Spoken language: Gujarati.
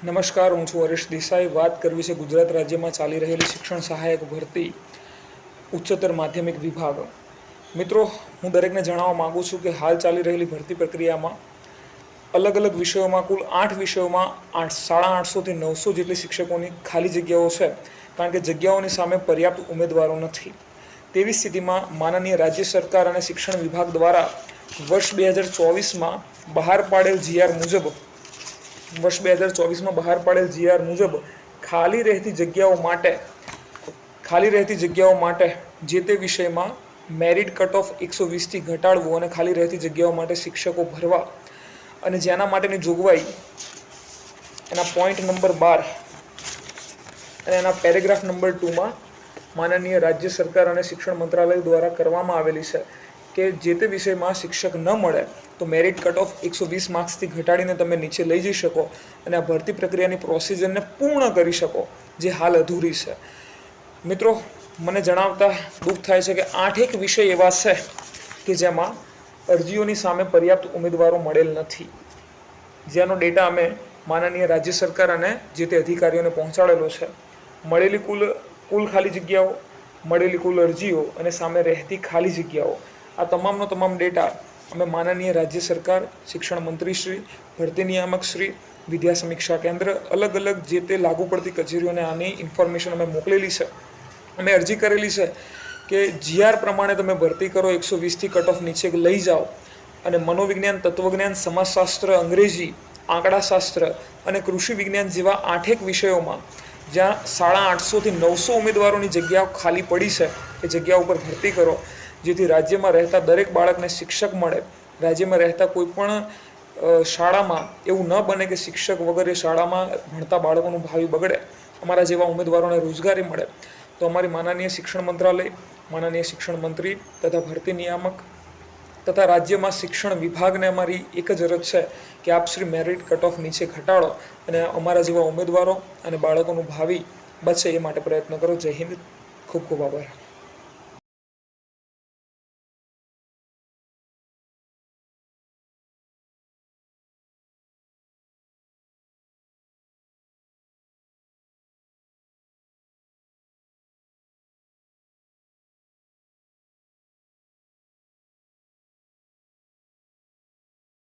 નમસ્કાર, હું છું હરેશ દેસાઈ. વાત કરવી છે ગુજરાત રાજ્યમાં ચાલી રહેલી શિક્ષણ સહાયક ભરતી ઉચ્ચતર માધ્યમિક વિભાગ. મિત્રો, હું દરેકને જણાવવા માગું છું કે હાલ ચાલી રહેલી ભરતી પ્રક્રિયામાં અલગ અલગ વિષયોમાં કુલ 8 વિષયોમાં 850થી 900 જેટલી શિક્ષકોની ખાલી જગ્યાઓ છે, કારણ કે જગ્યાઓની સામે પર્યાપ્ત ઉમેદવારો નથી. તેવી સ્થિતિમાં માનનીય રાજ્ય સરકાર અને શિક્ષણ વિભાગ દ્વારા વર્ષ 2024માં બહાર પાડેલ જીઆર મુજબ ખાલી રહેતી જગ્યાઓ માટે જે તે વિષયમાં મેરિટ કટ ઓફ 120થી ઘટાડવું અને ખાલી રહેતી જગ્યાઓ માટે શિક્ષકો ભરવા અને જેના માટેની જોગવાઈ એના પોઈન્ટ નંબર 12 અને એના પેરેગ્રાફ નંબર 2માં માનનીય રાજ્ય સરકાર અને શિક્ષણ મંત્રાલય દ્વારા કરવામાં આવેલી છે કે જે તે વિષયમાં શિક્ષક ન મળે તો મેરિટ કટ ઓફ 120 માર્ક્સથી ઘટાડીને તમે નીચે લઈ જઈ શકો અને આ ભરતી પ્રક્રિયાની પ્રોસિજરને પૂર્ણ કરી શકો, જે હાલ અધૂરી છે. મિત્રો, મને જણાવતા દુઃખ થાય છે કે 8 વિષય એવા છે કે જેમાં અરજીઓની સામે પર્યાપ્ત ઉમેદવારો મળેલ નથી, જેનો ડેટા અમે માનનીય રાજ્ય સરકાર અને જે તે અધિકારીઓને પહોંચાડેલો છે. મળેલી કુલ ખાલી જગ્યાઓ, મળેલી કુલ અરજીઓ અને સામે રહેતી ખાલી જગ્યાઓ, આ તમામનો તમામ ડેટા અમે માનનીય રાજ્ય સરકાર, શિક્ષણ મંત્રી શ્રી, ભરતી નિયામક શ્રી, વિદ્યા સમીક્ષા કેન્દ્ર, અલગ અલગ જે તે લાગુ પડતી કચેરીઓને આની ઇન્ફોર્મેશન અમે મોકલેલી છે. અમે અરજી કરેલી છે કે જીઆર પ્રમાણે તમે ભરતી કરો, 120થી કટ ઓફ નીચે લઈ જાઓ અને મનોવિજ્ઞાન, તત્વજ્ઞાન, સમાજશાસ્ત્ર, અંગ્રેજી, આંકડાશાસ્ત્ર અને કૃષિ વિજ્ઞાન જેવા 8 વિષયોમાં જ્યાં 850થી 900 ઉમેદવારોની જગ્યાઓ ખાલી પડી છે એ જગ્યા ઉપર ભરતી કરો, જેથી રાજ્યમાં રહેતા દરેક બાળકને શિક્ષક મળે. રાજ્યમાં રહેતા કોઈ પણ શાળામાં એવું ન બને કે શિક્ષક વગર એ શાળામાં ભણતા બાળકોનું ભાવિ બગડે, અમારા જેવા ઉમેદવારોને રોજગારી મળે. તો અમારી માનનીય શિક્ષણ મંત્રાલય, માનનીય શિક્ષણ મંત્રી તથા ભરતી નિયામક તથા રાજ્યમાં શિક્ષણ વિભાગને અમારી એક જ અરજ છે કે આપ શ્રી મેરિટ કટ ઓફ નીચે ઘટાડો અને અમારા જેવા ઉમેદવારો અને બાળકોનું ભાવિ બચે એ માટે પ્રયત્ન કરો. જય હિન્દ, ખૂબ ખૂબ આભાર.